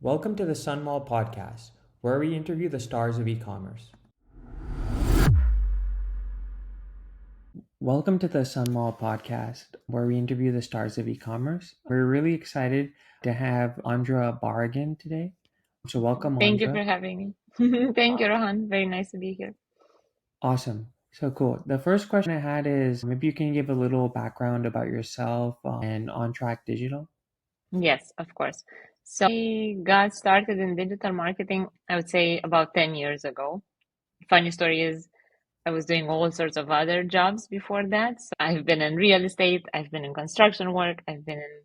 Welcome to the Sun Mall podcast, where we interview the stars of e-commerce. Welcome to the Sun Mall podcast, where we interview the stars of e-commerce. We're really excited to have Andra Baragan today. So welcome, Thank you for Andra. having me. Thank you, Rohan. Very nice to be here. Awesome. So cool. The first question I had is maybe you can give a little background about yourself and Ontrack Digital. Yes, of course. So I got started in digital marketing, I would say about 10 years ago. Funny story is I was doing all sorts of other jobs before that. So I've been in real estate, I've been in construction work, I've been in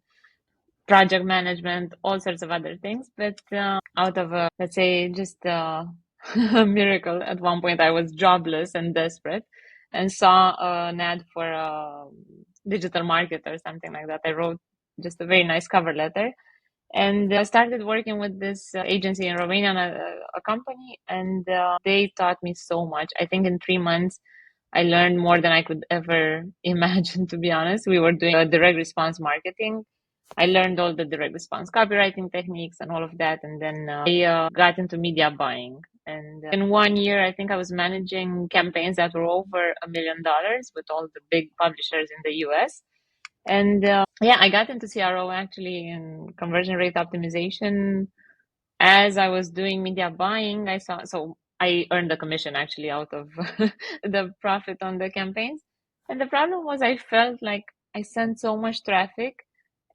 project management, all sorts of other things. But out of let's say, just a miracle, at one point I was jobless and desperate and saw an ad for a digital marketer, something like that. I wrote just a very nice cover letter and I started working with this agency in Romania, a company, and they taught me so much. I think in 3 months, I learned more than I could ever imagine, to be honest. We were doing direct response marketing. I learned all the direct response copywriting techniques and all of that. And then I got into media buying. And in 1 year, I think I was managing campaigns that were over $1 million with all the big publishers in the US. And yeah, I got into CRO actually in conversion rate optimization. As I was doing media buying, I saw, so I earned the commission actually out of the profit on the campaigns. And the problem was I felt like I sent so much traffic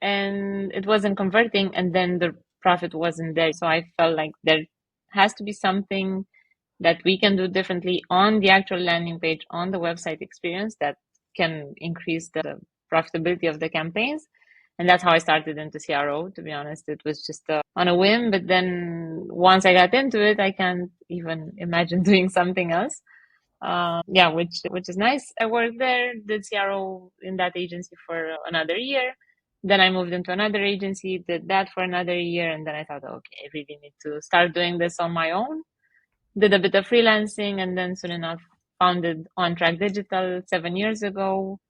and it wasn't converting, and then the profit wasn't there. So I felt like there has to be something that we can do differently on the actual landing page, on the website experience, that can increase the profitability of the campaigns. And that's how I started into CRO, to be honest. It was just on a whim, but then once I got into it, I can't even imagine doing something else. Yeah, which is nice. I worked there, did CRO in that agency for another year. Then I moved into another agency, did that for another year, and then I thought, okay, I really need to start doing this on my own. Did a bit of freelancing, and then soon enough founded Ontrack Digital 7 years ago.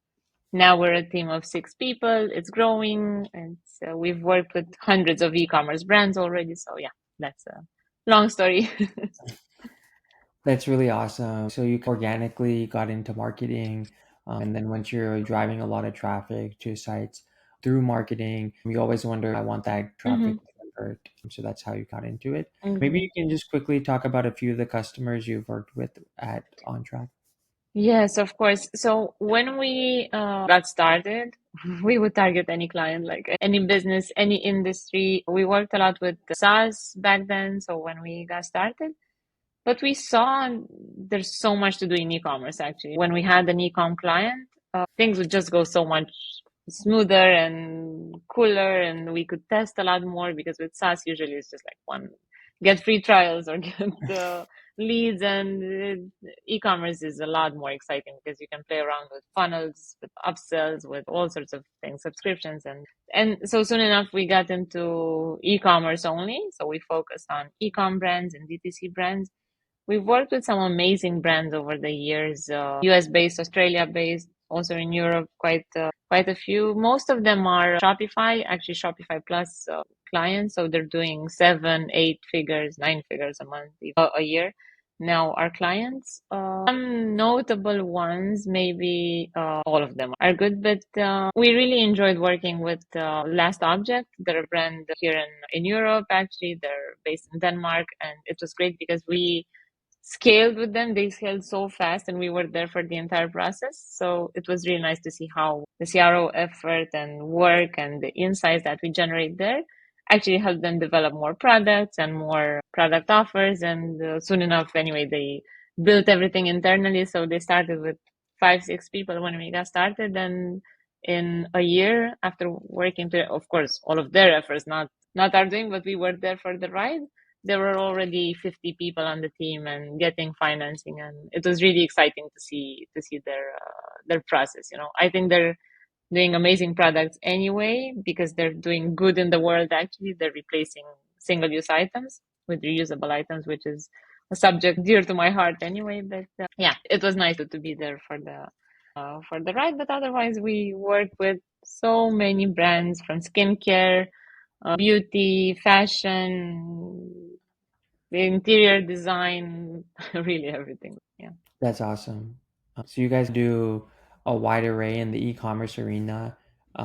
Now we're a team of 6 people. It's growing, and so we've worked with hundreds of e-commerce brands already. So yeah, that's a long story. That's really awesome. So you organically got into marketing, and then once you're driving a lot of traffic to sites through marketing, you always wonder, I want that traffic hmm to convert. So that's how you got into it. Maybe you hmm can just quickly talk about a few of the customers you've worked with at OnTrack. Yes, of course. So when we got started, we would target any client, like any business, any industry. We worked a lot with SaaS back then. So when we got started, but we saw there's so much to do in e-commerce actually. When we had an e-com client, things would just go so much smoother and cooler, and we could test a lot more because with SaaS usually it's just like one get free trials or get the leads, and e-commerce is a lot more exciting because you can play around with funnels, with upsells, with all sorts of things, subscriptions, and so soon enough we got into e-commerce only. So we focused on e-com brands and DTC brands. We've worked with some amazing brands over the years, US based, Australia based, also in Europe, quite a few. Most of them are Shopify, actually Shopify Plus clients. So they're doing 7, 8 figures, 9 figures a month, a year. Now our clients, some notable ones, maybe all of them are good, but we really enjoyed working with Last Object. They're a brand here in Europe, actually. They're based in Denmark, and it was great because we scaled with them. They scaled so fast, and we were there for the entire process. So it was really nice to see how the CRO effort and work and the insights that we generate there actually helped them develop more products and more product offers. And soon enough, anyway, they built everything internally. So they started with 5, 6 people when we got started. And in a year after working to, of course, all of their efforts, not our doing, but we were there for the ride. There were already 50 people on the team and getting financing, and it was really exciting to see their process. I think they're doing amazing products anyway because they're doing good in the world. Actually, they're replacing single-use items with reusable items, which is a subject dear to my heart anyway. But yeah, it was nice to be there for the ride. But otherwise, we work with so many brands from skincare beauty, fashion, the interior design, really everything. Yeah. That's awesome. So you guys do a wide array in the e-commerce arena.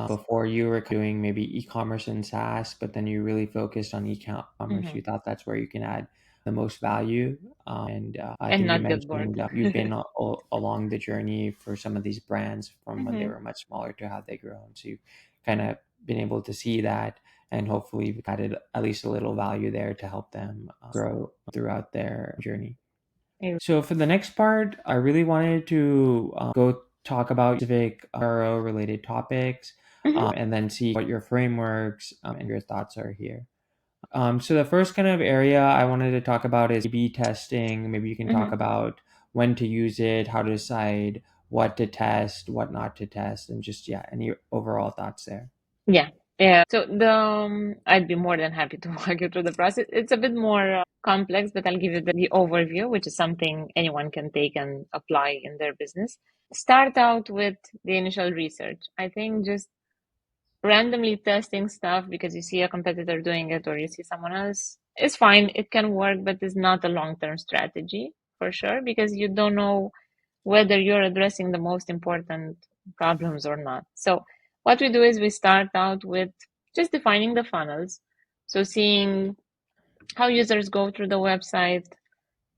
Before you were doing maybe e-commerce and SaaS, but then you really focused on e-commerce. Hmm. You thought that's where you can add the most value. And I And think you not get bored. mentioned you've been along the journey for some of these brands from when they Hmm. were much smaller to how they grown. So you've kind of been able to see that, and hopefully you've added at least a little value there to help them grow throughout their journey. So for the next part, I really wanted to go talk about specific RO related topics, Hmm. and then see what your frameworks and your thoughts are here. So the first kind of area I wanted to talk about is A/B testing. Maybe you can talk Hmm. about when to use it, how to decide what to test, what not to test, and just yeah, any overall thoughts there. Yeah. Yeah. So I'd be more than happy to walk you through the process. It's a bit more complex, but I'll give you the overview, which is something anyone can take and apply in their business. Start out with the initial research. I think just randomly testing stuff because you see a competitor doing it or you see someone else is fine. It can work, but it's not a long-term strategy for sure because you don't know whether you're addressing the most important problems or not. So what we do is we start out with just defining the funnels. So seeing how users go through the website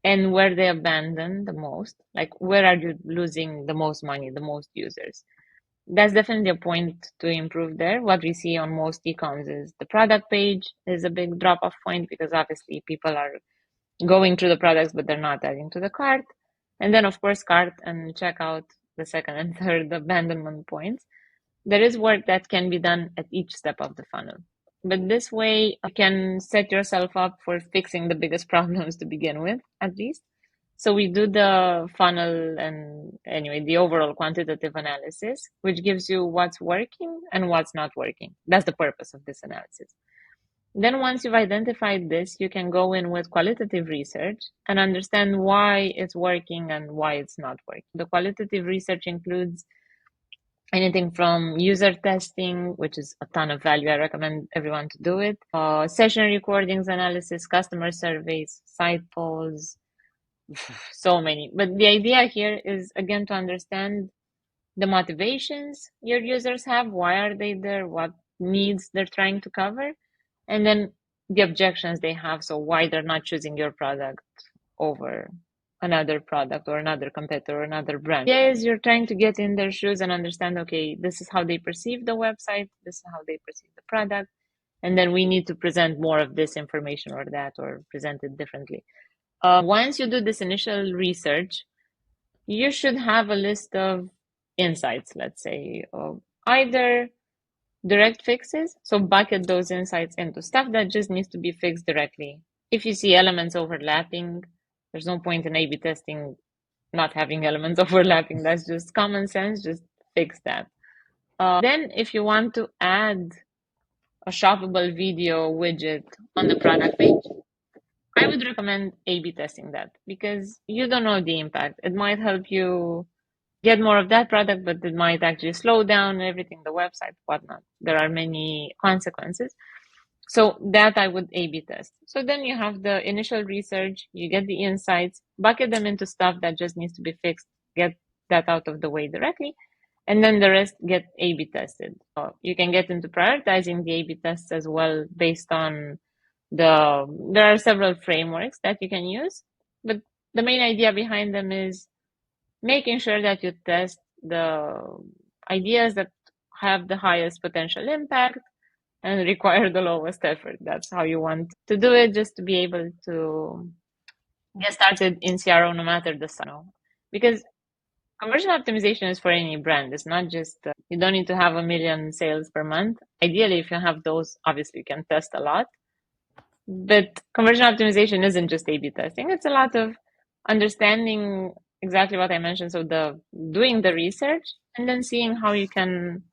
and where they abandon the most, like where are you losing the most money, the most users. That's definitely a point to improve there. What we see on most e-coms is the product page is a big drop off point because obviously people are going through the products, but they're not adding to the cart. And then, of course, cart and checkout, the second and third abandonment points. There is work that can be done at each step of the funnel. But this way, you can set yourself up for fixing the biggest problems to begin with, at least. So we do the funnel and anyway, the overall quantitative analysis, which gives you what's working and what's not working. That's the purpose of this analysis. Then once you've identified this, you can go in with qualitative research and understand why it's working and why it's not working. The qualitative research includes anything from user testing, which is a ton of value. I recommend everyone to do it. Session recordings analysis, customer surveys, site polls, so many. But the idea here is again to understand the motivations your users have, why are they there, what needs they're trying to cover, and then the objections they have, so why they're not choosing your product over another product or another competitor or another brand. Yeah, is you're trying to get in their shoes and understand, okay, this is how they perceive the website, this is how they perceive the product, and then we need to present more of this information or that or present it differently. Once you do this initial research, you should have a list of insights, let's say, of either direct fixes, so bucket those insights into stuff that just needs to be fixed directly. If you see elements overlapping, there's no point in A/B testing not having elements overlapping. That's just common sense. Just fix that. Then, if you want to add a shoppable video widget on the product page, I would recommend A/B testing that because you don't know the impact. It might help you get more of that product, but it might actually slow down everything, the website, whatnot. There are many consequences. So that I would A/B test. So then you have the initial research, you get the insights, bucket them into stuff that just needs to be fixed, get that out of the way directly, and then the rest get A/B tested. You can get into prioritizing the A/B tests as well based on there are several frameworks that you can use, but the main idea behind them is making sure that you test the ideas that have the highest potential impact and require the lowest effort. That's how you want to do it, just to be able to get started in CRO no matter the size. Because conversion optimization is for any brand. It's not just, you don't need to have a million sales per month. Ideally, if you have those, obviously you can test a lot. But conversion optimization isn't just A/B testing. It's a lot of understanding exactly what I mentioned. So the doing the research and then seeing how you can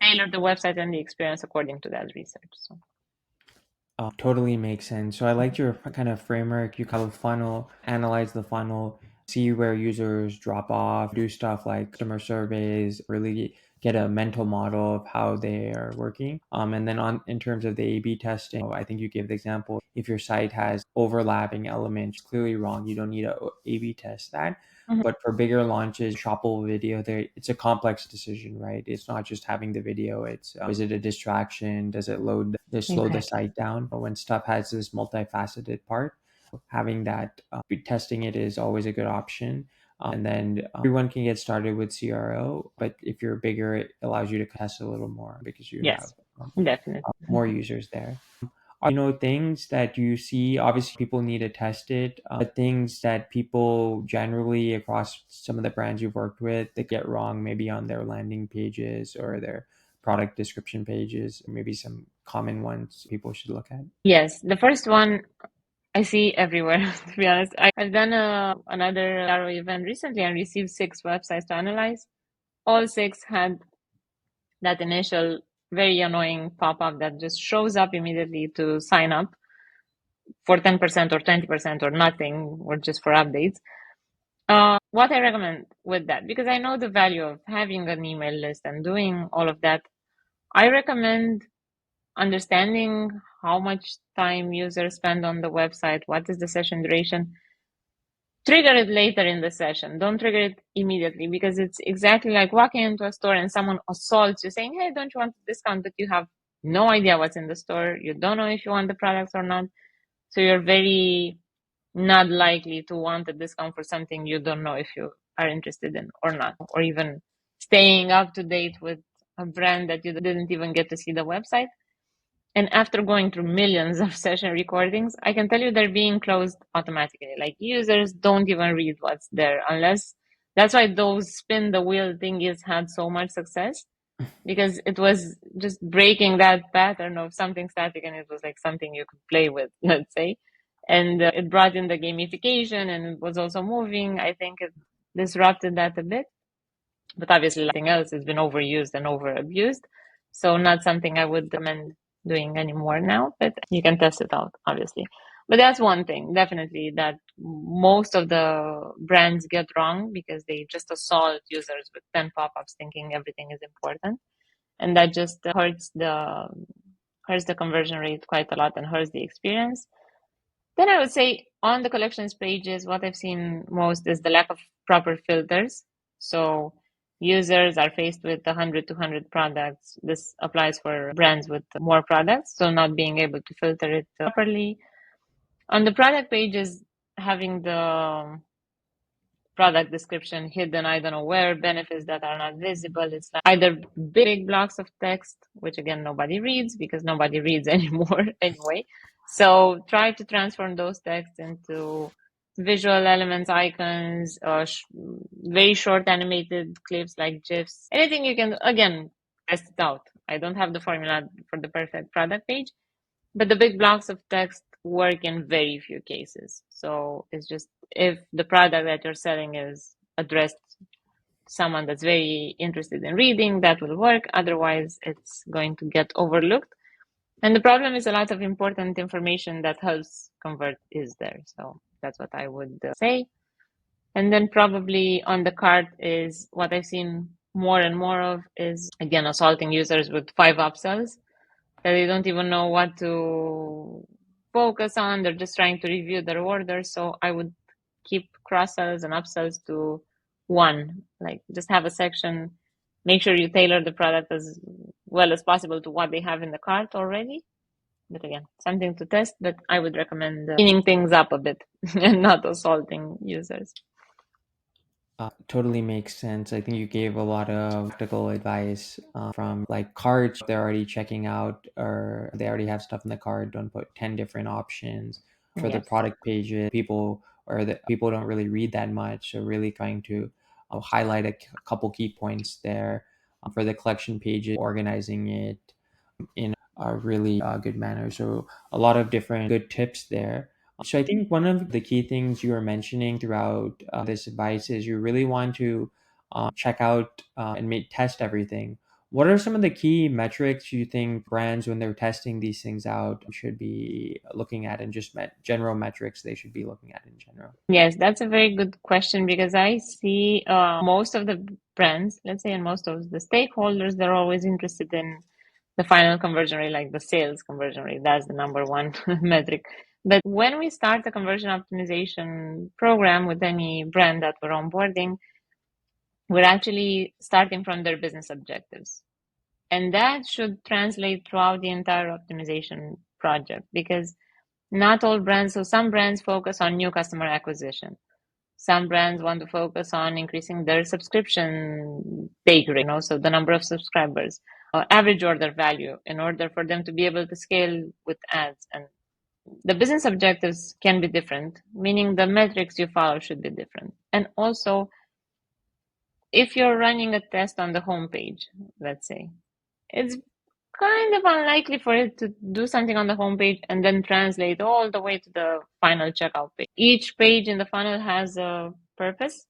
tailor the website and the experience according to that research. So Totally makes sense. So I liked your kind of framework. You kind of funnel, analyze the funnel, see where users drop off, do stuff like customer surveys, really get a mental model of how they are working. And then on in terms of the A/B testing, I think you gave the example. If your site has overlapping elements, clearly wrong. You don't need to A/B test that. Mhm. But for bigger launches, shoppable video, there it's a complex decision, right? It's not just having the video. It's is it a distraction? Does it load? Does slow the Exactly. site down? But when stuff has this multifaceted part, having that testing it is always a good option. And then everyone can get started with CRO, but if you're bigger, it allows you to test a little more because you have Yes, definitely. more users there. Are things that you see? Obviously, people need to test it, but things that people generally across some of the brands you've worked with they get wrong, maybe on their landing pages or their product description pages, or maybe some common ones people should look at. Yes, the first one I see everywhere, to be honest. I've done another Laro event recently and received 6 websites to analyze. All 6 had that initial very annoying pop-up that just shows up immediately to sign up for 10% or 20% or nothing, or just for updates. What I recommend with that, because I know the value of having an email list and doing all of that, I recommend understanding how much time users spend on the website, what is the session duration. Trigger it later in the session. Don't trigger it immediately, because it's exactly like walking into a store and someone assaults you saying, hey, don't you want a discount? But you have no idea what's in the store. You don't know if you want the products or not. So you're very not likely to want a discount for something you don't know if you are interested in or not, or even staying up to date with a brand that you didn't even get to see the website. And after going through millions of session recordings, I can tell you they're being closed automatically. Like, users don't even read what's there unless that's why those spin the wheel thingies had so much success, because it was just breaking that pattern of something static and it was like something you could play with, let's say. And it brought in the gamification and it was also moving. I think it disrupted that a bit. But obviously, like everything else has been overused and over abused. So, not something I would recommend doing anymore now, but you can test it out, obviously. But that's one thing, definitely, that most of the brands get wrong, because they just assault users with 10 pop ups thinking everything is important. And that just hurts the conversion rate quite a lot and hurts the experience. Then I would say on the collections pages, what I've seen most is the lack of proper filters. So users are faced with 100, 200 products. This applies for brands with more products. So not being able to filter it properly. On the product pages, having the product description hidden, I don't know where, benefits that are not visible. It's like either big blocks of text, which again nobody reads because nobody reads anymore anyway. So try to transform those texts into visual elements, icons, very short animated clips like GIFs. Anything you can, again, test it out. I don't have the formula for the perfect product page, but the big blocks of text work in very few cases. So it's just if the product that you're selling is addressed to someone that's very interested in reading, that will work. Otherwise, it's going to get overlooked. And the problem is a lot of important information that helps convert is there. So that's what I would say. And then probably on the cart is what I've seen more and more of is, again, assaulting users with 5 upsells that they don't even know what to focus on. They're just trying to review their orders. So I would keep cross sells and upsells to one. Like, just have a section. Make sure you tailor the product as well as possible to what they have in the cart already. But again, something to test. But I would recommend cleaning things up a bit and not assaulting users. Totally makes sense. I think you gave a lot of practical advice from like cards they're already checking out or they already have stuff in the card. Don't put 10 different options for the Yes. product pages. People or the people don't really read that much. So really trying to highlight couple key points there for the collection pages, organizing it in a really good manner. So a lot of different good tips there. So I think one of the key things you were mentioning throughout this advice is you really want to check out and test everything. What are some of the key metrics you think brands, when they're testing these things out, should be looking at, and just general metrics they should be looking at in general? Yes, that's a very good question because I see most of the brands, let's say, and most of the stakeholders, they're always interested in the final conversion rate, like the sales conversion rate. That's the number one metric. But when we start a conversion optimization program with any brand that we're onboarding, we're actually starting from their business objectives. And that should translate throughout the entire optimization project because not all brands, so some brands focus on new customer acquisition. Some brands want to focus on increasing their subscription take rate, so the number of subscribers, average order value, in order for them to be able to scale with ads. And the business objectives can be different, meaning the metrics you follow should be different. And also, if you're running a test on the homepage, let's say, it's kind of unlikely for it to do something on the homepage and then translate all the way to the final checkout page. Each page in the funnel has a purpose.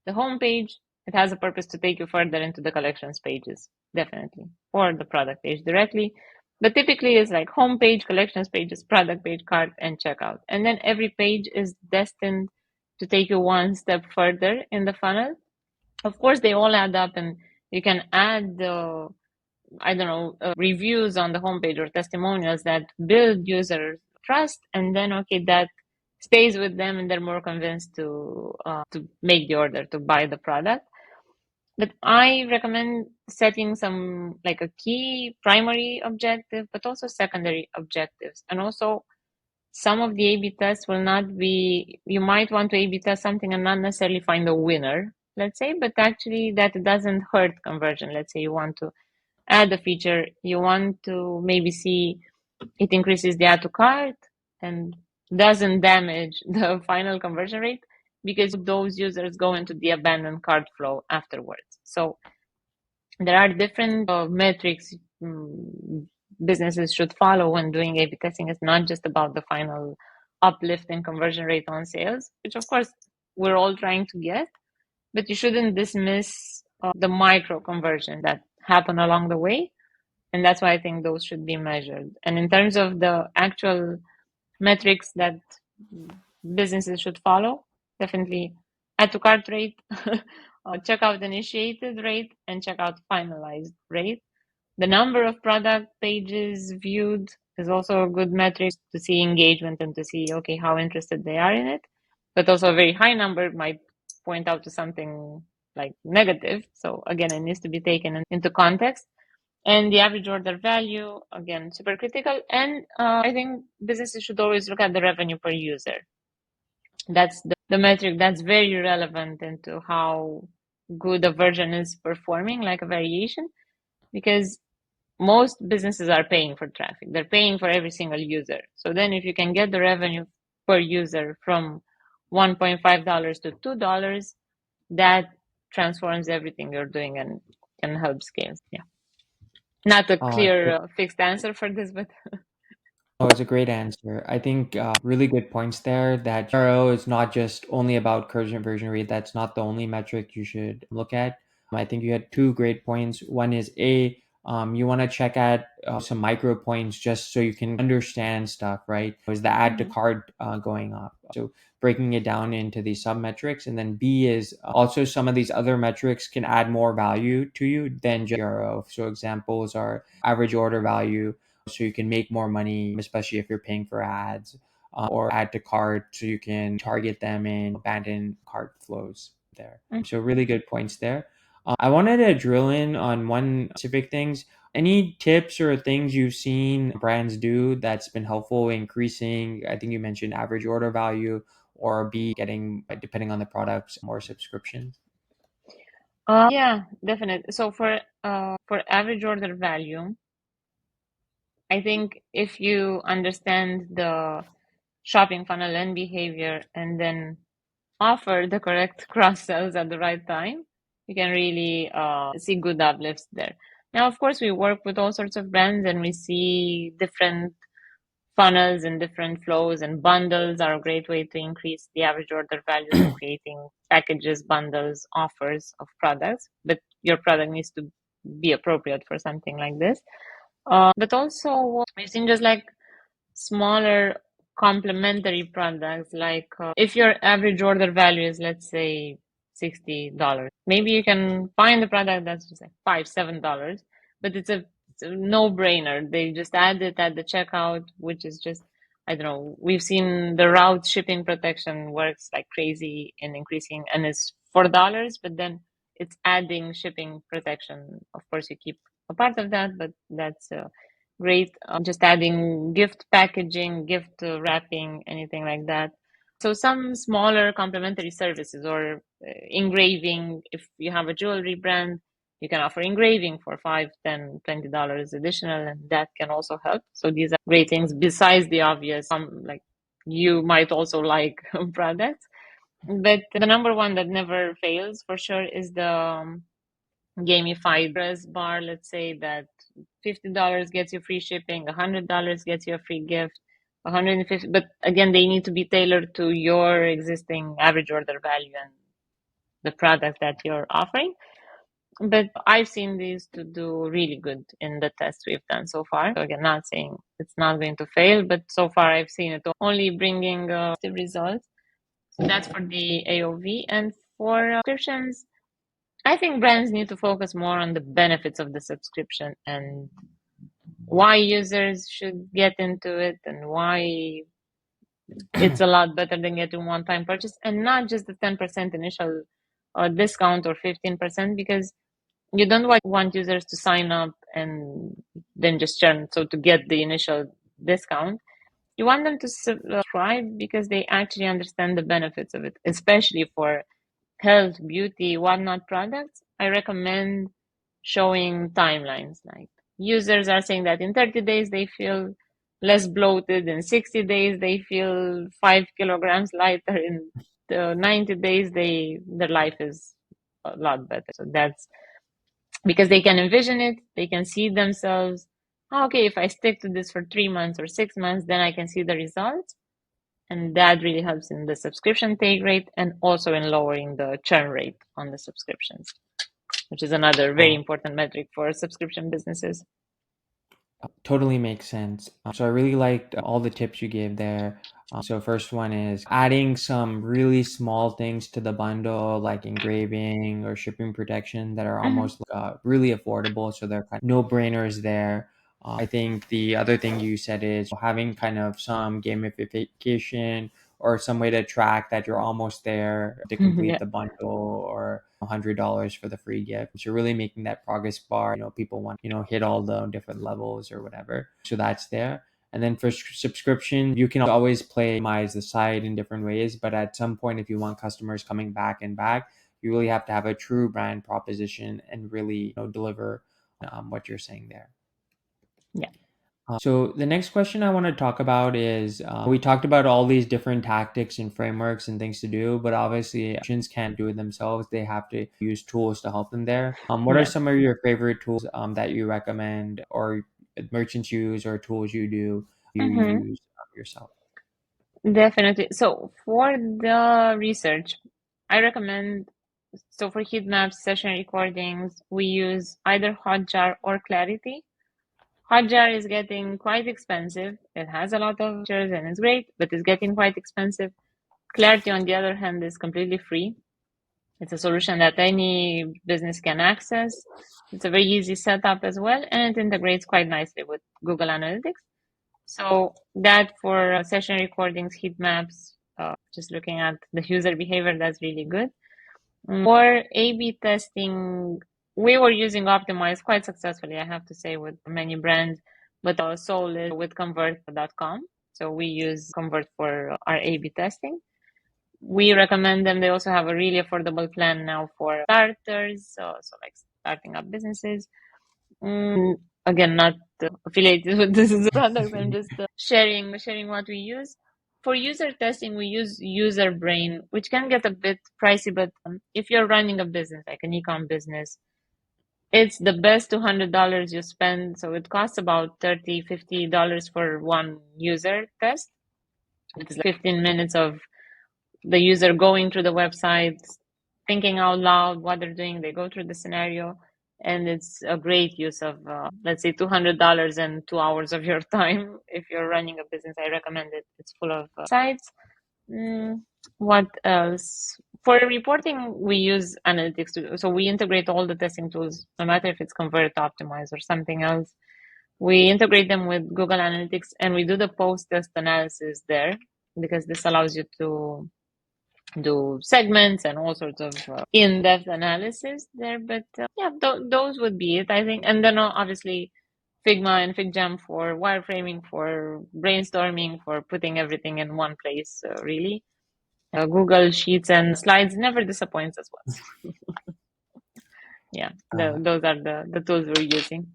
The home page, it has a purpose to take you further into the collections pages, definitely, or the product page directly. But typically, it's like home page, collections pages, product page, cart, and checkout. And then every page is destined to take you one step further in the funnel. Of course, they all add up, and you can add the I don't know, reviews on the homepage or testimonials that build user trust, and then okay, that stays with them, and they're more convinced to make the order, to buy the product. But I recommend setting some like a key primary objective, but also secondary objectives, and also some of the A/B tests will not be. You might want to A/B test something and not necessarily find a winner, let's say, but actually that doesn't hurt conversion. Let's say you want to add a feature, you want to maybe see it increases the add to cart and doesn't damage the final conversion rate because those users go into the abandoned cart flow afterwards. So there are different metrics businesses should follow when doing A/B testing. It's not just about the final uplift in conversion rate on sales, which of course we're all trying to get, but you shouldn't dismiss the micro conversion that happen along the way, and that's why I think those should be measured. And in terms of the actual metrics that businesses should follow, definitely add to cart rate, checkout initiated rate, and checkout finalized rate. The number of product pages viewed is also a good metric to see engagement and to see, okay, how interested they are in it. But also a very high number might point out to something like negative. So again, it needs to be taken into context. And the average order value, again, super critical. And I think businesses should always look at the revenue per user. That's the metric that's very relevant into how good a version is performing, like a variation, because most businesses are paying for traffic. They're paying for every single user. So then if you can get the revenue per user from $1.5 to $2, that transforms everything you're doing and can help scale. Yeah. Not a clear fixed answer for this, but Oh, it's a great answer. I think really good points there. That GRO is not just only about conversion rate. That's not the only metric you should look at. I think you had two great points. One is you want to check at some micro points just so you can understand stuff, right? Is the add to cart going up? So breaking it down into these sub metrics, and then B is also some of these other metrics can add more value to you than GRO. So examples are average order value, so you can make more money, especially if you're paying for ads, or add to cart so you can target them in abandoned cart flows there. So really good points there. I wanted to drill in on one specific things. Any tips or things you've seen brands do that's been helpful in increasing, I think you mentioned average order value, or B, getting, depending on the products, more subscriptions? yeah, definitely. So for average order value, I think if you understand the shopping funnel and behavior and then offer the correct cross sells at the right time, you can really see good uplifts there. Now, of course, we work with all sorts of brands and we see different funnels and different flows, and bundles are a great way to increase the average order value. So creating packages, bundles, offers of products, but your product needs to be appropriate for something like this. But also, we've seen just like smaller complementary products, like if your average order value is, let's say, $60, maybe you can find a product that's just like $5, $7, but it's a no-brainer. They just add it at the checkout, which is just, I don't know. We've seen the route shipping protection works like crazy in increasing, and it's $4, but then it's adding shipping protection. Of course, you keep a part of that, but that's great. Just adding gift packaging, gift wrapping, anything like that. So some smaller complementary services, or engraving. If you have a jewelry brand, you can offer engraving for $5, $10, $20 additional, and that can also help. So these are great things besides the obvious, like you might also like products. But the number one that never fails for sure is the gamified dress bar. Let's say that $50 gets you free shipping, $100 gets you a free gift, 150. But again, they need to be tailored to your existing average order value and the product that you're offering. But I've seen these to do really good in the tests we've done so far. So again, not saying it's not going to fail, but so far I've seen it only bringing positive results. So that's for the AOV. And for subscriptions, I think brands need to focus more on the benefits of the subscription and why users should get into it and why it's a lot better than getting one-time purchase, and not just the 10% initial discount or 15%, because you don't want users to sign up and then just churn. So to get the initial discount, you want them to subscribe because they actually understand the benefits of it, especially for health, beauty, whatnot products. I recommend showing timelines. Like users are saying that in 30 days they feel less bloated, in 60 days they feel 5 kilograms lighter, in the 90 days their life is a lot better. So that's because they can envision it, they can see themselves. "Oh, okay, if I stick to this for 3 months or 6 months, then I can see the results." And that really helps in the subscription take rate and also in lowering the churn rate on the subscriptions, which is another very Oh, important metric for subscription businesses. totally makes sense. So I really liked all the tips you gave there. So first one is adding some really small things to the bundle, like engraving or shipping protection, that are Mhm. almost really affordable. So they're kind of no brainers there. I think the other thing you said is having kind of some gamification or some way to track that you're almost there to complete Yeah. the bundle, or $100 for the free gift. So you're really making that progress bar. People want hit all the different levels or whatever. So that's there. And then for subscription, you can always play optimize the site in different ways. But at some point, if you want customers coming back and back, you really have to have a true brand proposition and really deliver what you're saying there. Yeah. So the next question I want to talk about is we talked about all these different tactics and frameworks and things to do, but obviously merchants can't do it themselves. They have to use tools to help them there. What are Yeah. some of your favorite tools that you recommend, or merchants use, or tools you Hmm. use yourself? Definitely. So for the research, I recommend, so for heat maps, session recordings, we use either Hotjar or Clarity. Hotjar is getting quite expensive. It has a lot of features and it's great, but it's getting quite expensive. Clarity, on the other hand, is completely free. It's a solution that any business can access. It's a very easy setup as well, and it integrates quite nicely with Google Analytics. So that for session recordings, heat maps, just looking at the user behavior, that's really good. For A/B testing, we were using Optimize quite successfully, I have to say, with many brands, but Soul is with Convert.com. So we use Convert for our A/B testing. We recommend them. They also have a really affordable plan now for starters, so like starting up businesses. Again, not affiliated with this product. I'm just sharing what we use. For user testing, we use User Brain, which can get a bit pricey, but if you're running a business, like an e-com business, it's the best $200 you spend. So it costs about $30, $50 for one user test. It's like 15 minutes of the user going through the website, thinking out loud what they're doing. They go through the scenario, and it's a great use of, let's say, $200 and 2 hours of your time. If you're running a business, I recommend it. It's full of sites. Mm, what else? For reporting, we use analytics so we integrate all the testing tools, no matter if it's Convert, Optimize, or something else. We integrate them with Google Analytics, and we do the post-test analysis there, because this allows you to do segments and all sorts of in-depth analysis there. But yeah, those would be it, I think. And then obviously Figma and FigJam for wireframing, for brainstorming, for putting everything in one place, really. Google Sheets and Slides never disappoints as well. Yeah, Uh, those are the tools we're using.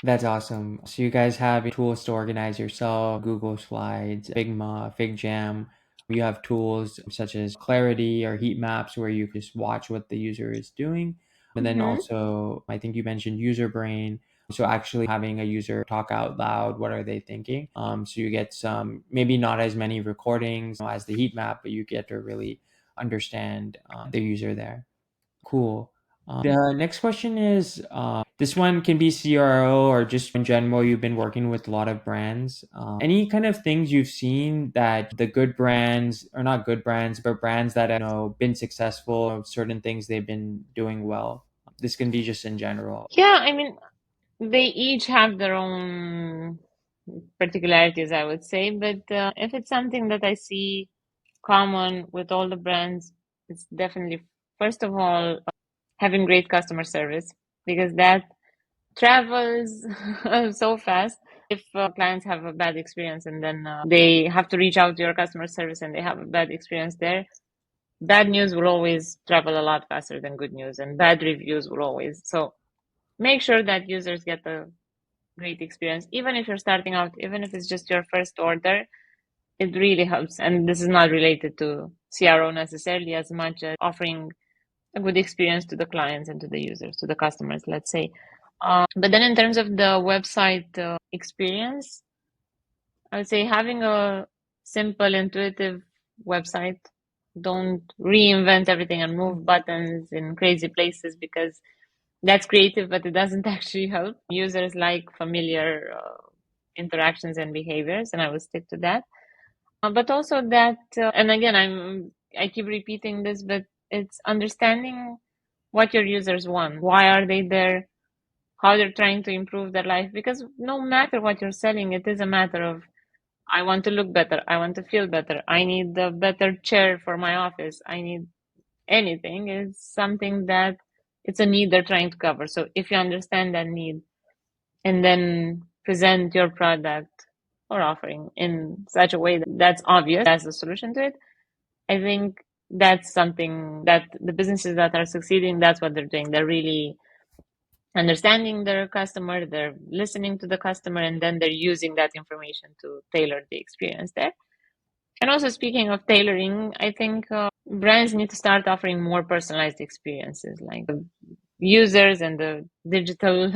That's awesome. So you guys have tools to organize yourself, Google Slides, Figma, FigJam. You have tools such as Clarity or heat maps where you just watch what the user is doing. And then Mm-hmm. also, I think you mentioned user brain. So actually having a user talk out loud, what are they thinking? So you get some, maybe not as many recordings as the heat map, but you get to really understand the user there. Cool. The next question is this one can be CRO or just in general, you've been working with a lot of brands. Any kind of things you've seen that the good brands, or not good brands, but brands that have been successful, certain things they've been doing well? This can be just in general. Yeah, I mean, they each have their own particularities, I would say. But if it's something that I see common with all the brands, it's definitely, first of all, having great customer service, because that travels so fast. If clients have a bad experience and then they have to reach out to your customer service and they have a bad experience there, bad news will always travel a lot faster than good news, and bad reviews will always. So make sure that users get a great experience, even if you're starting out, even if it's just your first order. It really helps. And this is not related to CRO necessarily as much as offering a good experience to the clients and to the users, to the customers, let's say. But then in terms of the website experience, I would say having a simple, intuitive website. Don't reinvent everything and move buttons in crazy places, because that's creative, but it doesn't actually help. Users like familiar interactions and behaviors, and I will stick to that. But also that, and again, I keep repeating this, but it's understanding what your users want. Why are they there? How they're trying to improve their life? Because no matter what you're selling, it is a matter of, I want to look better. I want to feel better. I need a better chair for my office. I need anything. It's something that it's a need they're trying to cover. So if you understand that need and then present your product or offering in such a way that that's obvious, that's the solution to it, I think that's something that the businesses that are succeeding, that's what they're doing. They're really understanding their customer, they're listening to the customer, and then they're using that information to tailor the experience there. And also, speaking of tailoring, I think brands need to start offering more personalized experiences. Like the users and the digital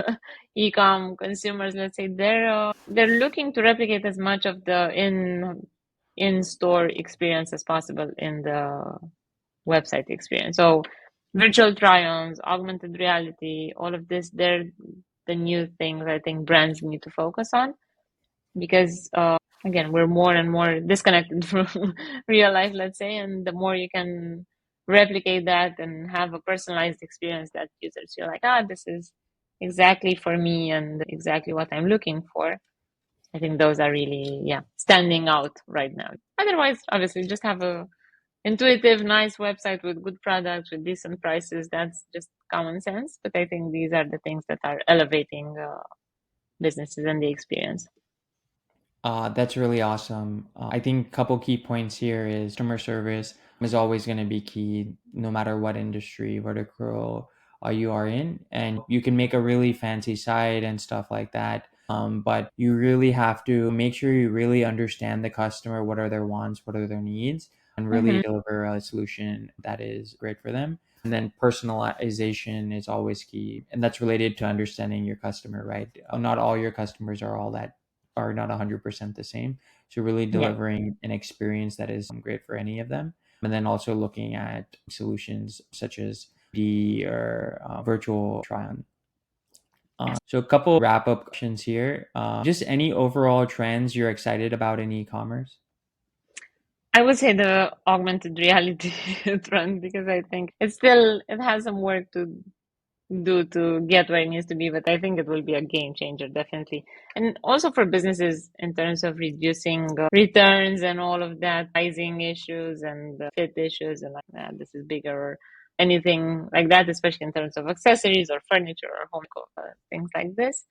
e-com consumers, let's say, they're looking to replicate as much of the in-store experience as possible in the website experience. So virtual try-ons, augmented reality, all of this, they're the new things I think brands need to focus on, because again, we're more and more disconnected from real life, let's say, and the more you can replicate that and have a personalized experience that users feel like, this is exactly for me and exactly what I'm looking for. I think those are really, yeah, standing out right now. Otherwise, obviously, just have a intuitive, nice website with good products, with decent prices. That's just common sense. But I think these are the things that are elevating businesses and the experience. That's really awesome. I think a couple key points here is customer service is always going to be key, no matter what industry, vertical you are in. And you can make a really fancy site and stuff like that. But you really have to make sure you really understand the customer, what are their wants, what are their needs, and really Mm-hmm. deliver a solution that is great for them. And then personalization is always key. And that's related to understanding your customer, right? Not all your customers are not 100% the same. So really Yeah. delivering an experience that is great for any of them. And then also looking at solutions such as the or virtual try on. So a couple wrap up questions here. Just any overall trends you're excited about in e-commerce? I would say the augmented reality trend because I think it has some work to do to get where it needs to be, but I think it will be a game changer, definitely. And also for businesses in terms of reducing returns and all of that, pricing issues and fit issues, and like that, this is bigger or anything like that, especially in terms of accessories or furniture or home things like this.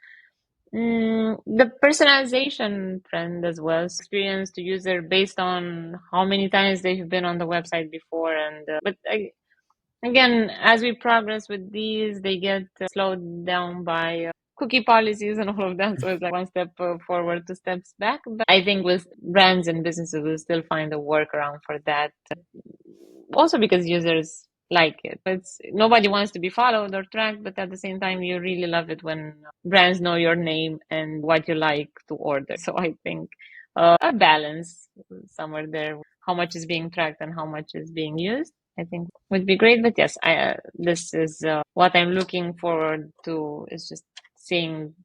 The personalization trend as well, experience to user based on how many times they've been on the website before, and again, as we progress with these, they get slowed down by cookie policies and all of that. So it's like one step forward, two steps back. But I think with brands and businesses will still find a workaround for that. Also because users like it. It's nobody wants to be followed or tracked, but at the same time, you really love it when brands know your name and what you like to order. So I think a balance somewhere there, how much is being tracked and how much is being used, I think would be great. But yes, this is what I'm looking forward to is just seeing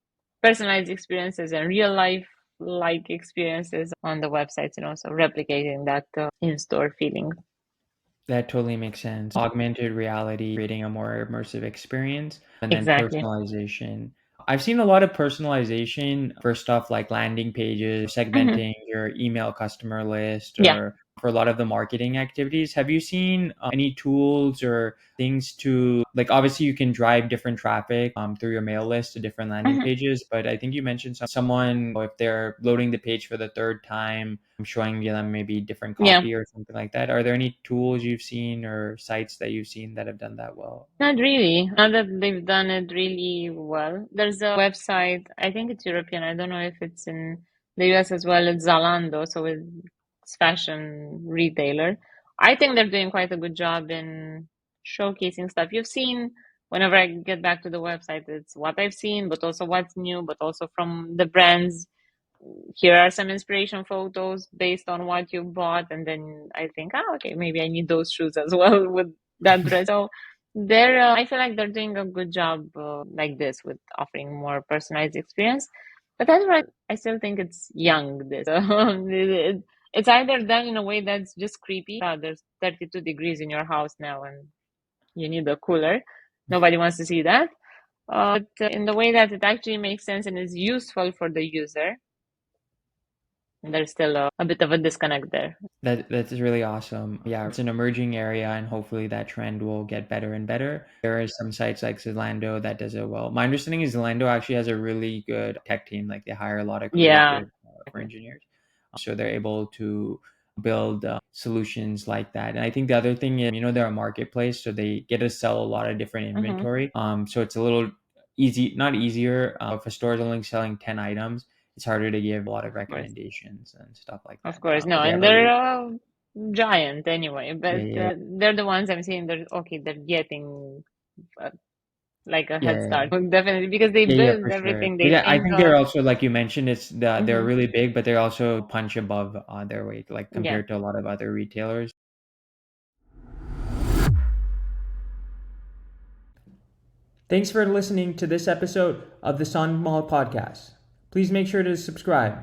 personalized experiences and real life like experiences on the websites, so replicating that in-store feeling. That totally makes sense. Augmented reality, creating a more immersive experience, and then Exactly. personalization. I've seen a lot of personalization for stuff like landing pages, Hmm. segmenting your email customer list, Yeah. or for a lot of the marketing activities. Have you seen any tools or things to, like, obviously you can drive different traffic through your mail list to different landing Hmm. pages, but I think you mentioned someone, if they're loading the page for the third time, showing them maybe different Yeah. copy or something like that. Are there any tools you've seen or sites that you've seen that have done that well? Not really. Not that they've done it really well. There's a website, I think it's European. I don't know if it's in the US as well. It's Zalando, so it's fashion retailer. I think they're doing quite a good job in showcasing stuff. You've seen whenever I get back to the website, it's what I've seen, but also what's new, but also from the brands. Here are some inspiration photos based on what you bought, and then I think, oh, okay, maybe I need those shoes as well with that dress. So I feel like they're doing a good job like this with offering more personalized experience. But that's right. I still think it's young. This it's either done in a way that's just creepy. There's 32 degrees in your house now, and you need a cooler. Nobody wants to see that. But in the way that it actually makes sense and is useful for the user, there's still a bit of a disconnect there. That is really awesome. Yeah, it's an emerging area, and hopefully that trend will get better and better. There are some sites like Zalando that does it well. My understanding is Zalando actually has a really good tech team. Like they hire a lot of Yeah, creative for exactly. engineers, so they're able to build solutions like that. And I think the other thing is, they're a marketplace, so they get to sell a lot of different Hmm. inventory. So it's a little easy, not easier. If a store is only selling 10 items, it's harder to give a lot of Of course, recommendations and stuff like of that. course. No, But they have and a they're really, a giant anyway. yeah, But yeah, they're the ones I'm seeing. They're okay. They're getting uh, like a yeah, head yeah, start, yeah, definitely, because they yeah, yeah, build for sure. everything. But They yeah, I think think they're of. also, like you mentioned, they're Hmm. really big, but they're also punch above their weight, like Yeah. compared to a lot of other retailers. Thanks for listening to this episode of the Sun Mall podcast. Please make sure to subscribe.